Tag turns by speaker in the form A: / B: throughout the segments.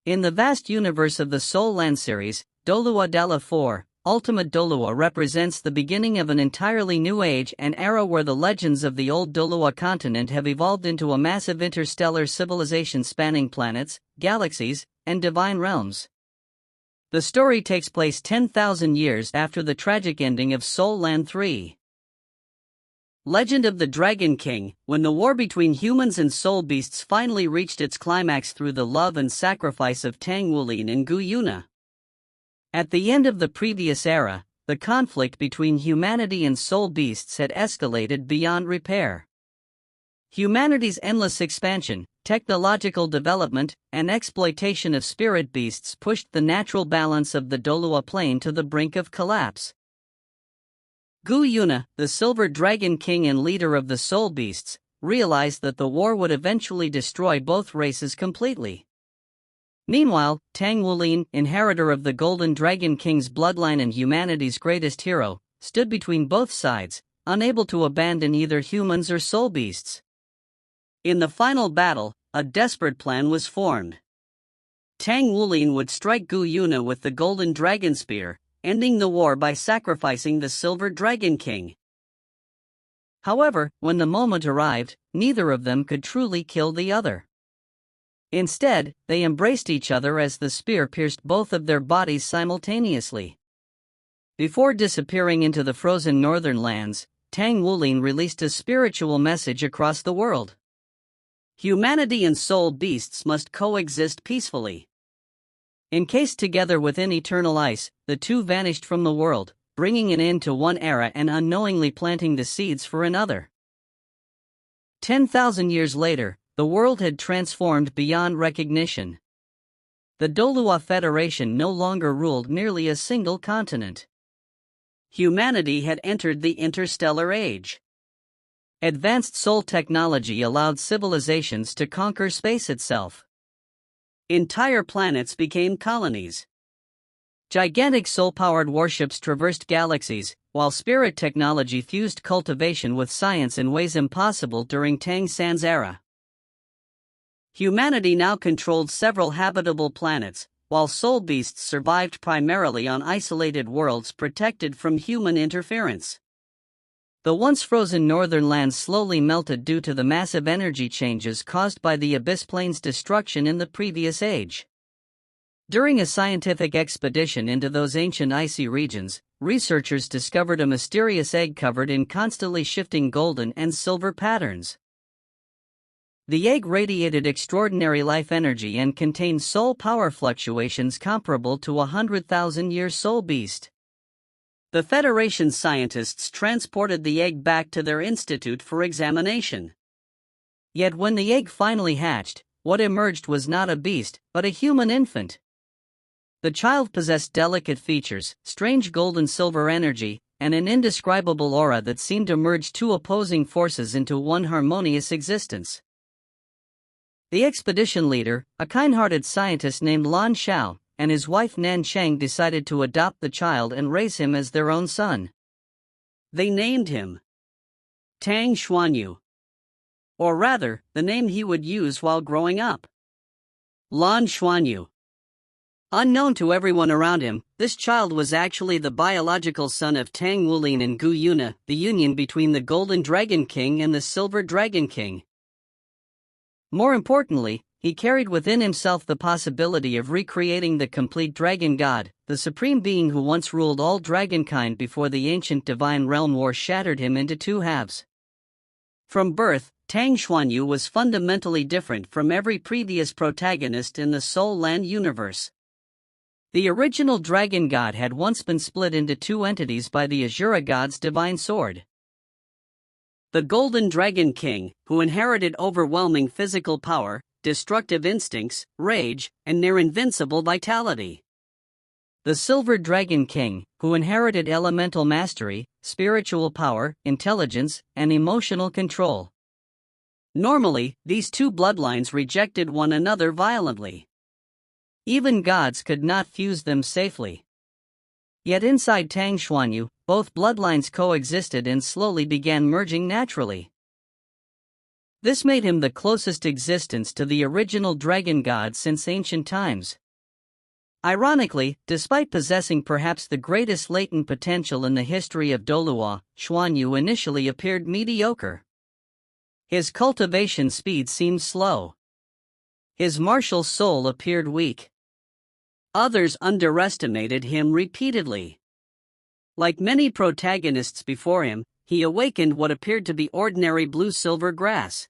A: In the vast universe of the Soul Land series, Douluo Dalu 4, Ultimate Douluo represents the beginning of an entirely new age and era where the legends of the old Douluo continent have evolved into a massive interstellar civilization spanning planets, galaxies, and divine realms. The story takes place 10,000 years after the tragic ending of Soul Land 3. Legend of the Dragon King, when the war between humans and soul beasts finally reached its climax through the love and sacrifice of Tang Wulin and Gu Yuna. At the end of the previous era, the conflict between humanity and soul beasts had escalated beyond repair. Humanity's endless expansion, technological development, and exploitation of spirit beasts pushed the natural balance of the Douluo plane to the brink of collapse. Gu Yuna, the Silver Dragon King and leader of the Soul Beasts, realized that the war would eventually destroy both races completely. Meanwhile, Tang Wulin, inheritor of the Golden Dragon King's bloodline and humanity's greatest hero, stood between both sides, unable to abandon either humans or soul beasts. In the final battle, a desperate plan was formed. Tang Wulin would strike Gu Yuna with the Golden Dragon Spear, ending the war by sacrificing the Silver Dragon King. However, when the moment arrived, neither of them could truly kill the other. Instead, they embraced each other as the spear pierced both of their bodies simultaneously. Before disappearing into the frozen northern lands, Tang Wulin released a spiritual message across the world. Humanity and soul beasts must coexist peacefully. Encased together within eternal ice, the two vanished from the world, bringing an end to one era and unknowingly planting the seeds for another. 10,000 years later, the world had transformed beyond recognition. The Douluo Federation no longer ruled merely a single continent. Humanity had entered the interstellar age. Advanced soul technology allowed civilizations to conquer space itself. Entire planets became colonies. Gigantic soul-powered warships traversed galaxies, while spirit technology fused cultivation with science in ways impossible during Tang San's era. Humanity now controlled several habitable planets, while soul beasts survived primarily on isolated worlds protected from human interference. The once frozen northern lands slowly melted due to the massive energy changes caused by the Abyss Plane's destruction in the previous age. During a scientific expedition into those ancient icy regions, researchers discovered a mysterious egg covered in constantly shifting golden and silver patterns. The egg radiated extraordinary life energy and contained soul power fluctuations comparable to a 100,000-year soul beast. The Federation's scientists transported the egg back to their institute for examination. Yet when the egg finally hatched, what emerged was not a beast, but a human infant. The child possessed delicate features, strange gold-and-silver energy, and an indescribable aura that seemed to merge two opposing forces into one harmonious existence. The expedition leader, a kind-hearted scientist named Lan Xiao, and his wife Nan Cheng decided to adopt the child and raise him as their own son. They named him Tang Xuanyu. Or rather, the name he would use while growing up. Lan Xuanyu. Unknown to everyone around him, this child was actually the biological son of Tang Wulin and Gu Yuna, the union between the Golden Dragon King and the Silver Dragon King. More importantly, he carried within himself the possibility of recreating the complete dragon god, the supreme being who once ruled all dragonkind before the ancient divine realm war shattered him into two halves. From birth, Tang Xuanyu was fundamentally different from every previous protagonist in the Soul Land universe. The original dragon god had once been split into two entities by the Azura god's divine sword. The Golden Dragon King, who inherited overwhelming physical power, destructive instincts, rage, and near invincible vitality. The Silver Dragon King, who inherited elemental mastery, spiritual power, intelligence, and emotional control. Normally, these two bloodlines rejected one another violently. Even gods could not fuse them safely. Yet inside Tang Xuanyu, both bloodlines coexisted and slowly began merging naturally. This made him the closest existence to the original dragon god since ancient times. Ironically, despite possessing perhaps the greatest latent potential in the history of Douluo, Xuanyu initially appeared mediocre. His cultivation speed seemed slow. His martial soul appeared weak. Others underestimated him repeatedly. Like many protagonists before him, he awakened what appeared to be ordinary blue-silver grass.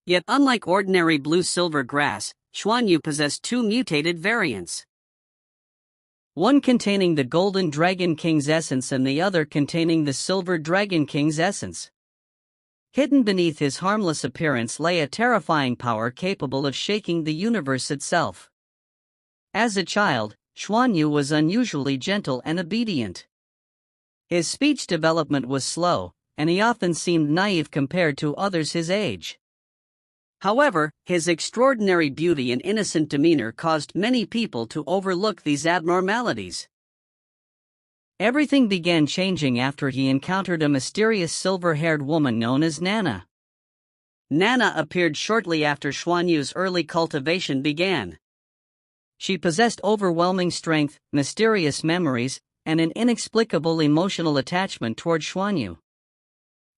A: Yet unlike ordinary blue-silver grass, Xuanyu possessed two mutated variants. One containing the Golden Dragon King's essence and the other containing the Silver Dragon King's essence. Hidden beneath his harmless appearance lay a terrifying power capable of shaking the universe itself. As a child, Xuanyu was unusually gentle and obedient. His speech development was slow, and he often seemed naive compared to others his age. However, his extraordinary beauty and innocent demeanor caused many people to overlook these abnormalities. Everything began changing after he encountered a mysterious silver-haired woman known as Nana. Nana appeared shortly after Xuanyu's early cultivation began. She possessed overwhelming strength, mysterious memories, and an inexplicable emotional attachment toward Xuanyu.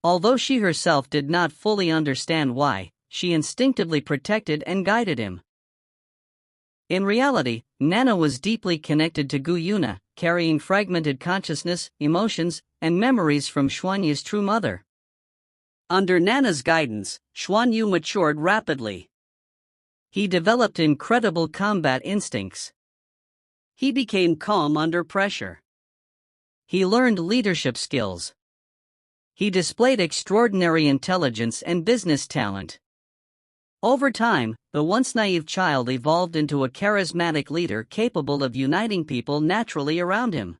A: Although she herself did not fully understand why, she instinctively protected and guided him. In reality, Nana was deeply connected to Gu Yuna, carrying fragmented consciousness, emotions, and memories from Xuanyu's true mother. Under Nana's guidance, Xuanyu matured rapidly. He developed incredible combat instincts. He became calm under pressure. He learned leadership skills. He displayed extraordinary intelligence and business talent. Over time, the once naive child evolved into a charismatic leader capable of uniting people naturally around him.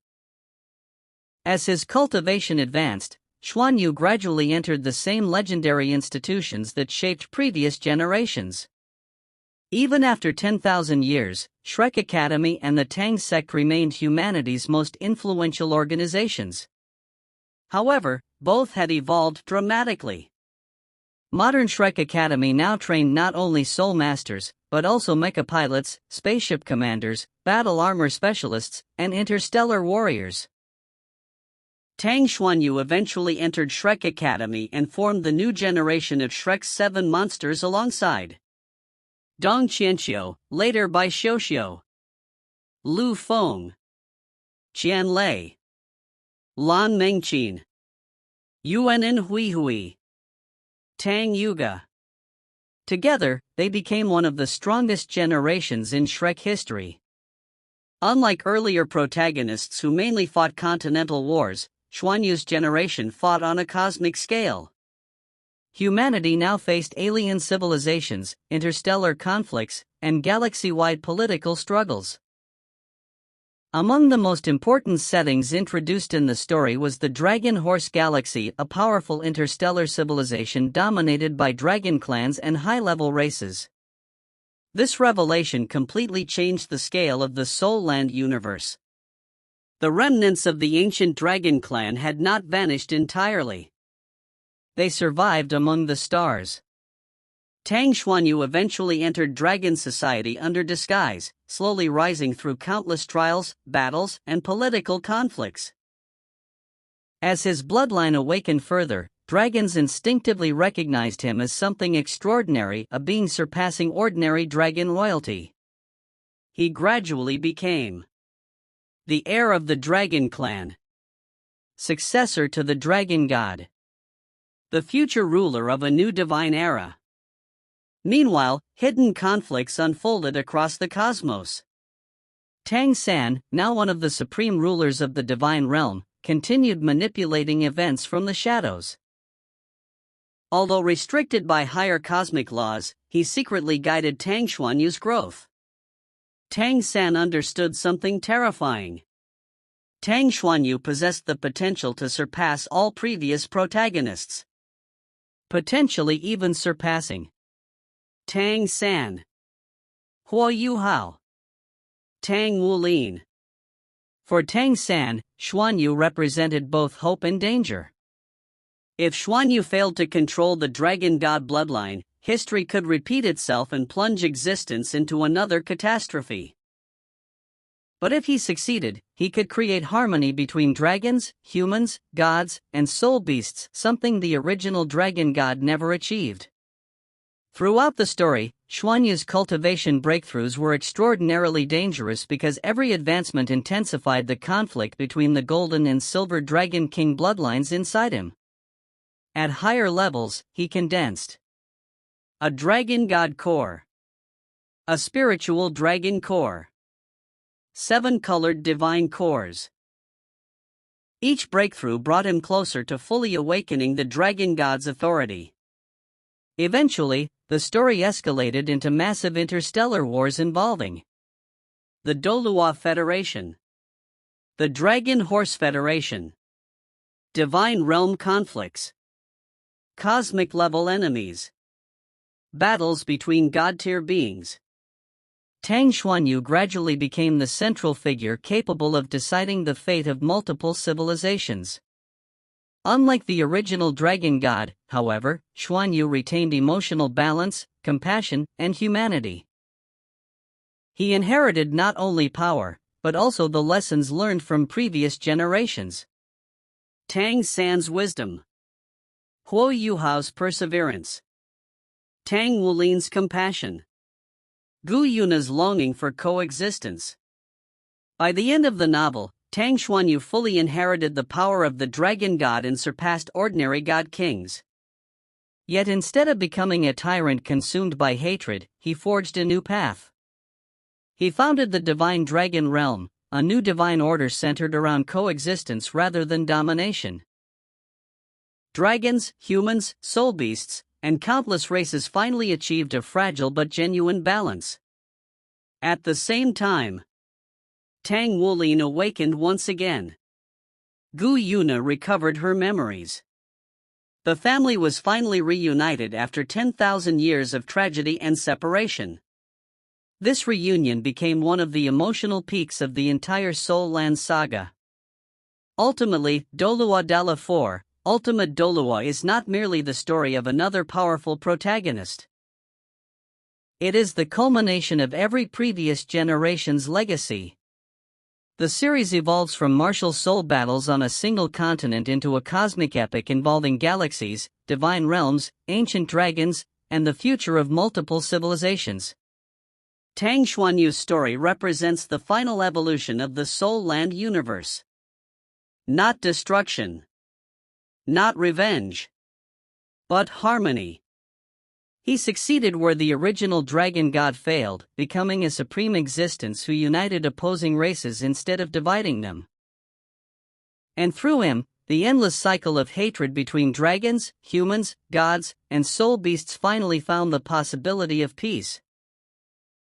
A: As his cultivation advanced, Xuanyu gradually entered the same legendary institutions that shaped previous generations. Even after 10,000 years, Shrek Academy and the Tang sect remained humanity's most influential organizations. However, both had evolved dramatically. Modern Shrek Academy now trained not only soul masters, but also mecha pilots, spaceship commanders, battle armor specialists, and interstellar warriors. Tang Xuanyu eventually entered Shrek Academy and formed the new generation of Shrek's 7 monsters alongside Dong Qianxiu, later by Xiuxiu, Lu Feng, Qian Lei, Lan Mengqin, Yuanin Huihui, Tang Yuga. Together, they became one of the strongest generations in Shrek history. Unlike earlier protagonists who mainly fought continental wars, Xuanyu's generation fought on a cosmic scale. Humanity now faced alien civilizations, interstellar conflicts, and galaxy-wide political struggles. Among the most important settings introduced in the story was the Dragon Horse Galaxy, a powerful interstellar civilization dominated by dragon clans and high-level races. This revelation completely changed the scale of the Soul Land universe. The remnants of the ancient dragon clan had not vanished entirely. They survived among the stars. Tang Xuanyu eventually entered Dragon Society under disguise, slowly rising through countless trials, battles, and political conflicts. As his bloodline awakened further, dragons instinctively recognized him as something extraordinary, a being surpassing ordinary dragon royalty. He gradually became the heir of the Dragon Clan, successor to the Dragon God, the future ruler of a new divine era. Meanwhile, hidden conflicts unfolded across the cosmos. Tang San, now one of the supreme rulers of the divine realm, continued manipulating events from the shadows. Although restricted by higher cosmic laws, he secretly guided Tang Xuanyu's growth. Tang San understood something terrifying. Tang Xuanyu possessed the potential to surpass all previous protagonists. Potentially even surpassing Tang San, Huo Yuhao, Tang Wulin. For Tang San, Xuanyu represented both hope and danger. If Xuanyu failed to control the dragon god bloodline, history could repeat itself and plunge existence into another catastrophe. But if he succeeded, he could create harmony between dragons, humans, gods, and soul beasts, something the original dragon god never achieved. Throughout the story, Xuanyu's cultivation breakthroughs were extraordinarily dangerous because every advancement intensified the conflict between the golden and silver dragon king bloodlines inside him. At higher levels, he condensed a dragon god core, a spiritual dragon core, 7 colored divine cores. Each breakthrough brought him closer to fully awakening the dragon god's authority. Eventually, the story escalated into massive interstellar wars involving the Douluo Federation, the Dragon Horse Federation, divine realm conflicts, cosmic-level enemies, battles between god-tier beings. Tang Xuanyu gradually became the central figure capable of deciding the fate of multiple civilizations. Unlike the original dragon god, however, Xuanyu retained emotional balance, compassion, and humanity. He inherited not only power, but also the lessons learned from previous generations. Tang San's wisdom, Huo Yuhao's perseverance, Tang Wulin's compassion, Gu Yuna's longing for coexistence. By the end of the novel, Tang Xuanyu fully inherited the power of the dragon god and surpassed ordinary god kings. Yet instead of becoming a tyrant consumed by hatred, he forged a new path. He founded the divine dragon realm, a new divine order centered around coexistence rather than domination. Dragons, humans, soul beasts, and countless races finally achieved a fragile but genuine balance. At the same time, Tang Wulin awakened once again. Gu Yuna recovered her memories. The family was finally reunited after 10,000 years of tragedy and separation. This reunion became one of the emotional peaks of the entire Soul Land saga. Ultimately, Douluo Dalu 4, Ultimate Douluo is not merely the story of another powerful protagonist. It is the culmination of every previous generation's legacy. The series evolves from martial soul battles on a single continent into a cosmic epic involving galaxies, divine realms, ancient dragons, and the future of multiple civilizations. Tang Xuanyu's story represents the final evolution of the Soul Land universe. Not destruction, not revenge, but harmony. He succeeded where the original dragon god failed, becoming a supreme existence who united opposing races instead of dividing them. And through him, the endless cycle of hatred between dragons, humans, gods, and soul beasts finally found the possibility of peace.